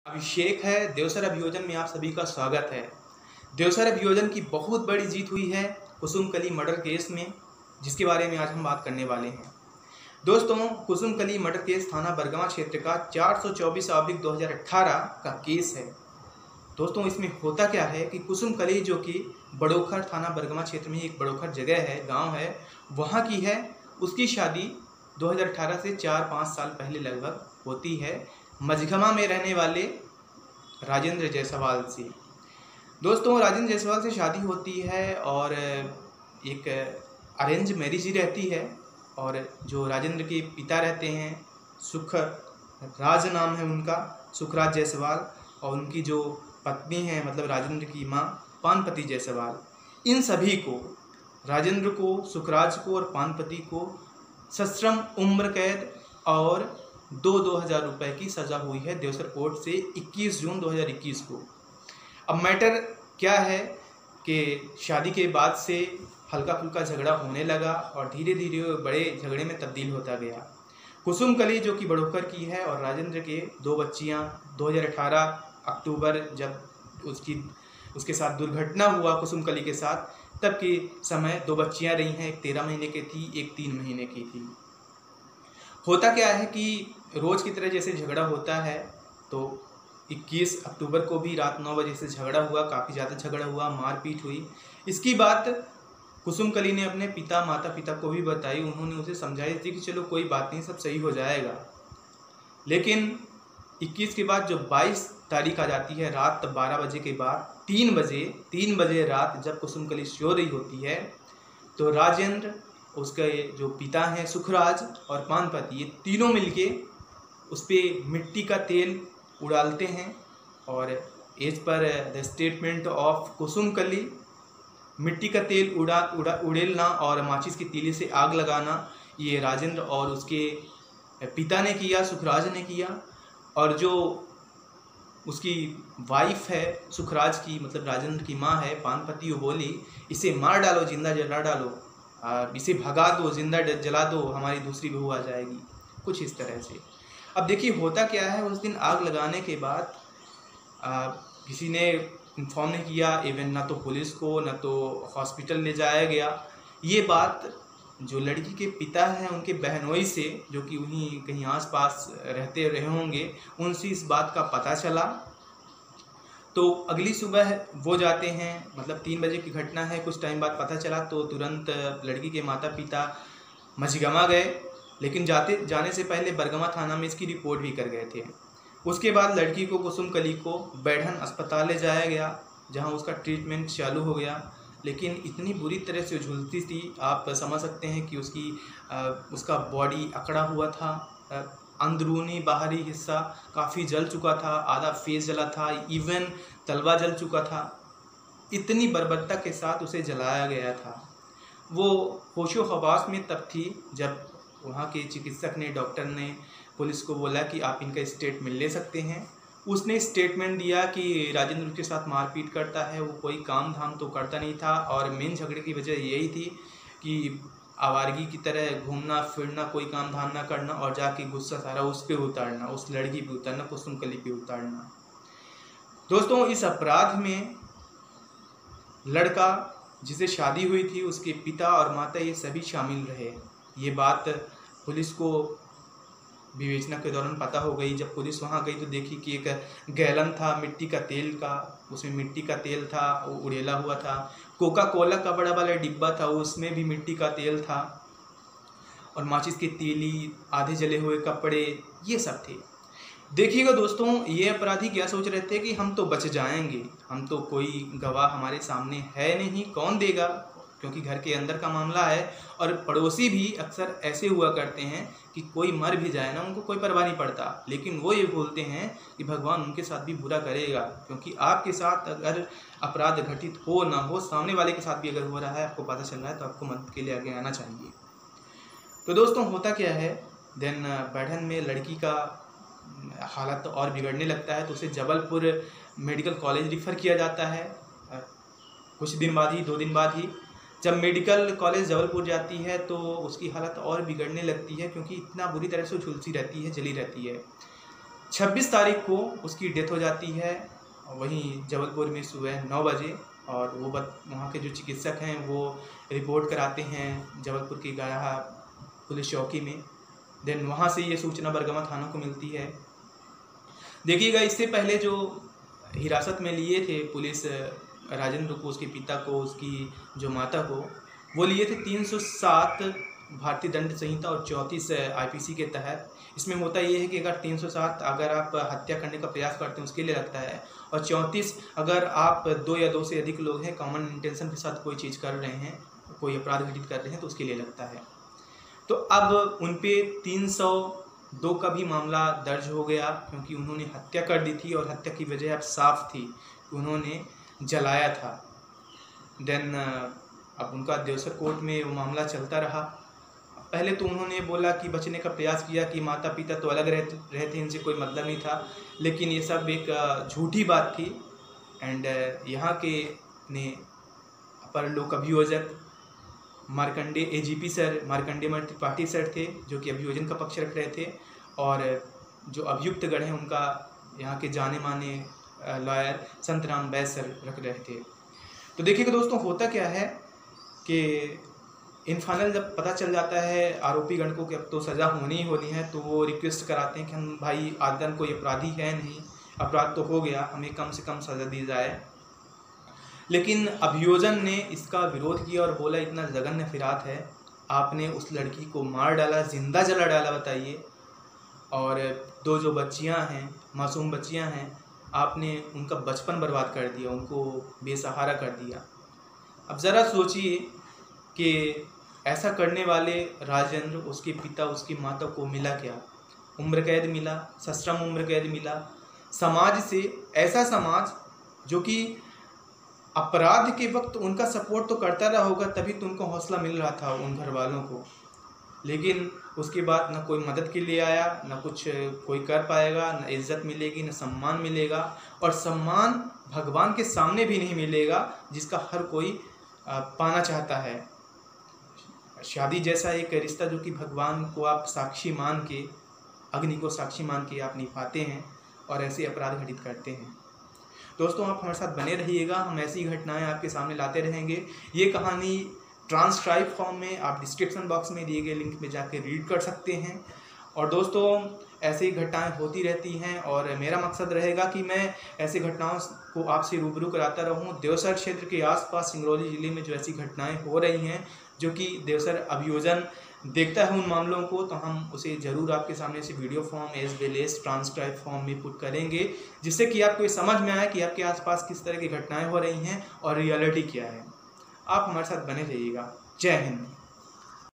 अभिषेक है। देवसर अभियोजन में आप सभी का स्वागत है। देवसर अभियोजन की बहुत बड़ी जीत हुई है कुसुमकली मर्डर केस में, जिसके बारे में आज हम बात करने वाले हैं। दोस्तों, कुसुमकली मर्डर केस थाना बरगवां क्षेत्र का 424/2018 का केस है। दोस्तों, इसमें होता क्या है कि कुसुमकली, जो कि बड़ोखर थाना बरगवां क्षेत्र में एक बड़ोखर जगह है, गांव है, वहां की है। उसकी शादी 2018 से 4-5 साल पहले लगभग होती है मझगमा में रहने वाले राजेंद्र जायसवाल से। दोस्तों, राजेंद्र जायसवाल से शादी होती है और एक अरेंज मैरिज ही रहती है। और जो राजेंद्र के पिता रहते हैं, सुखराज नाम है उनका, सुखराज जायसवाल, और उनकी जो पत्नी है मतलब राजेंद्र की माँ पानपति जायसवाल, इन सभी को, राजेंद्र को, सुखराज को और पानपति को सश्रम उम्र कैद और 2,000 रुपये की सज़ा हुई है देवसर कोर्ट से 21 जून 2021 को। अब मैटर क्या है कि शादी के बाद से हल्का फुल्का झगड़ा होने लगा और धीरे धीरे बड़े झगड़े में तब्दील होता गया। कुसुमकली, जो कि बड़ोखर की है, और राजेंद्र के 2 बच्चियां 2018 अक्टूबर जब उसके साथ दुर्घटना हुआ कुसुमकली के साथ, तब के समय 2 बच्चियां रही हैं। एक 13 महीने की थी, एक 3 महीने की थी। होता क्या है कि रोज़ की तरह जैसे झगड़ा होता है, तो 21 अक्टूबर को भी रात 9 बजे से झगड़ा हुआ, काफ़ी ज़्यादा झगड़ा हुआ, मारपीट हुई। इसकी बात कुसुमकली ने अपने माता पिता को भी बताई। उन्होंने उसे समझाई थी कि चलो कोई बात नहीं, सब सही हो जाएगा। लेकिन 21 के बाद जो 22 तारीख आ जाती है, रात 12 बजे के बाद 3 बजे रात जब कुसुमकली सो रही होती है, तो राजेंद्र, उसके जो पिता हैं सुखराज और पानपति, ये तीनों मिलके उस पर मिट्टी का तेल उड़ालते हैं। और as per the statement of Kusumkali, मिट्टी का तेल उड़ेलना और माचिस की तीली से आग लगाना, ये राजेंद्र और उसके पिता ने किया, सुखराज ने किया। और जो उसकी वाइफ है सुखराज की, मतलब राजेंद्र की माँ है पानपति, वो बोली इसे मार डालो, जिंदा जला डालो, इसे भगा दो, जिंदा जला दो, हमारी दूसरी बहू आ जाएगी, कुछ इस तरह से। अब देखिए होता क्या है, उस दिन आग लगाने के बाद किसी ने इन्फॉर्म नहीं किया, इवन ना तो पुलिस को, ना तो हॉस्पिटल ले जाया गया। ये बात जो लड़की के पिता हैं उनके बहनोई से, जो कि वहीं कहीं आसपास रहते रहे होंगे, उनसे इस बात का पता चला। तो अगली सुबह वो जाते हैं, मतलब 3 बजे की घटना है, कुछ टाइम बाद पता चला तो तुरंत लड़की के माता पिता मझगमा गए। लेकिन जाने से पहले बरगवां थाना में इसकी रिपोर्ट भी कर गए थे। उसके बाद लड़की को, कुसुमकली को, बैढ़न अस्पताल ले जाया गया, जहां उसका ट्रीटमेंट चालू हो गया। लेकिन इतनी बुरी तरह से झुलसी थी, आप समझ सकते हैं कि उसका बॉडी अकड़ा हुआ था, अंदरूनी बाहरी हिस्सा काफ़ी जल चुका था, आधा फेस जला था, इवन तलवा जल चुका था। इतनी बर्बरता के साथ उसे जलाया गया था। वो होशो हवास में तब थी जब वहाँ के चिकित्सक ने, डॉक्टर ने पुलिस को बोला कि आप इनका स्टेटमेंट ले सकते हैं। उसने स्टेटमेंट दिया कि राजेंद्र उसके साथ मारपीट करता है, वो कोई काम धाम तो करता नहीं था, और मेन झगड़े की वजह यही थी कि आवारगी की तरह घूमना फिरना, कोई काम धाम ना करना, और जाके गुस्सा सारा उस पर उतारना, उस लड़की पे उतारना, कुसुमकली पे उतारना। दोस्तों, इस अपराध में लड़का जिसे शादी हुई थी, उसके पिता और माता, ये सभी शामिल रहे। ये बात पुलिस को विवेचना के दौरान पता हो गई। जब पुलिस वहाँ गई तो देखी कि एक गैलन था मिट्टी का तेल का, उसमें मिट्टी का तेल था, वो उड़ेला हुआ था। कोका कोला का बड़ा वाला डिब्बा था, उसमें भी मिट्टी का तेल था, और माचिस की तीली, आधे जले हुए कपड़े, ये सब थे। देखिएगा दोस्तों, ये अपराधी क्या सोच रहे थे कि हम तो बच जाएंगे, हम तो कोई गवाह हमारे सामने है नहीं, कौन देगा, क्योंकि घर के अंदर का मामला है। और पड़ोसी भी अक्सर ऐसे हुआ करते हैं कि कोई मर भी जाए ना, उनको कोई परवाह नहीं पड़ता, लेकिन वो ये बोलते हैं कि भगवान उनके साथ भी बुरा करेगा, क्योंकि आपके साथ अगर अपराध घटित हो ना हो, सामने वाले के साथ भी अगर हो रहा है, आपको पता चल रहा है, तो आपको मदद के लिए आगे आना चाहिए। तो दोस्तों, होता क्या है, देन बैढ़न में लड़की का हालत और बिगड़ने लगता है, तो उसे जबलपुर मेडिकल कॉलेज रिफ़र किया जाता है। कुछ दिन बाद ही, 2 दिन बाद ही, जब मेडिकल कॉलेज जबलपुर जाती है तो उसकी हालत और बिगड़ने लगती है, क्योंकि इतना बुरी तरह से झुलसी रहती है, जली रहती है। 26 तारीख को उसकी डेथ हो जाती है वहीं जबलपुर में सुबह 9 बजे। और वो वहाँ के जो चिकित्सक हैं वो रिपोर्ट कराते हैं जबलपुर की गाया पुलिस चौकी में। देन वहाँ से ये सूचना बरगमा थाना को मिलती है। देखिएगा, इससे पहले जो हिरासत में लिए थे पुलिस राजेंद्र को, उसके पिता को, उसकी जो माता को, वो लिए थे 307 भारतीय दंड संहिता और 34 आईपीसी के तहत। इसमें होता ये है कि अगर 307 अगर आप हत्या करने का प्रयास करते हैं उसके लिए लगता है, और 34 अगर आप 2 या 2 से अधिक लोग हैं कॉमन इंटेंशन के साथ कोई चीज़ कर रहे हैं, कोई अपराध घटित कर रहे हैं, तो उसके लिए लगता है। तो अब उन पे 302 का भी मामला दर्ज हो गया, क्योंकि उन्होंने हत्या कर दी थी और हत्या की वजह अब साफ थी, उन्होंने जलाया था। देन अब उनका देवसर कोर्ट में वो मामला चलता रहा। पहले तो उन्होंने बोला कि बचने का प्रयास किया कि माता पिता तो अलग रहते इनसे कोई मतलब नहीं था, लेकिन ये सब एक झूठी बात थी। एंड यहाँ के ने अपर लोक अभियोजक Markande AGP sir Markande Tripathi sir थे, जो कि अभियोजन का पक्ष रख रहे थे, और जो अभियुक्त गण हैं उनका यहाँ के जाने माने लॉयर संतराम बैस सर रख रहे थे। तो देखिएगा दोस्तों, होता क्या है कि इन फाइनल जब पता चल जाता है आरोपी गण को कि अब तो सज़ा होनी ही होनी है, तो वो रिक्वेस्ट कराते हैं कि हम भाई आदन कोई अपराधी है नहीं, अपराध तो हो गया, हमें कम से कम सज़ा दी जाए। लेकिन अभियोजन ने इसका विरोध किया और बोला इतना जघन्य फिरात है, आपने उस लड़की को मार डाला, जिंदा जला डाला, बताइए। और 2 जो बच्चियां हैं, मासूम बच्चियां हैं, आपने उनका बचपन बर्बाद कर दिया, उनको बेसहारा कर दिया। अब ज़रा सोचिए कि ऐसा करने वाले राजेंद्र, उसके पिता, उसकी माता को मिला क्या? उम्र कैद मिला, सश्रम उम्र कैद मिला समाज से। ऐसा समाज जो कि अपराध के वक्त उनका सपोर्ट तो करता रहा होगा, तभी तो उनको हौसला मिल रहा था उन घर वालों को, लेकिन उसके बाद न कोई मदद के लिए आया, न कुछ कोई कर पाएगा, न इज्जत मिलेगी, न सम्मान मिलेगा। और सम्मान भगवान के सामने भी नहीं मिलेगा, जिसका हर कोई पाना चाहता है। शादी जैसा एक रिश्ता जो कि भगवान को आप साक्षी मान के, अग्नि को साक्षी मान के आप निभाते हैं, और ऐसे अपराध घटित करते हैं। दोस्तों, आप हमारे साथ बने रहिएगा, हम ऐसी घटनाएं आपके सामने लाते रहेंगे। ये कहानी ट्रांसक्राइब फॉर्म में आप डिस्क्रिप्शन बॉक्स में दिए गए लिंक पे जाके रीड कर सकते हैं। और दोस्तों, ऐसी घटनाएं होती रहती हैं, और मेरा मकसद रहेगा कि मैं ऐसी घटनाओं को आपसे रूबरू कराता रहूं। देवसर क्षेत्र के आसपास सिंगरौली ज़िले में जो ऐसी घटनाएं हो रही हैं, जो कि देवसर अभियोजन देखता है उन मामलों को, तो हम उसे ज़रूर आपके सामने से video form as well as transcribe form में पुट करेंगे, जिससे कि आपको ये समझ में आए कि आपके आसपास किस तरह की घटनाएं हो रही हैं और रियलिटी क्या है। आप हमारे साथ बने रहिएगा। जय हिंद।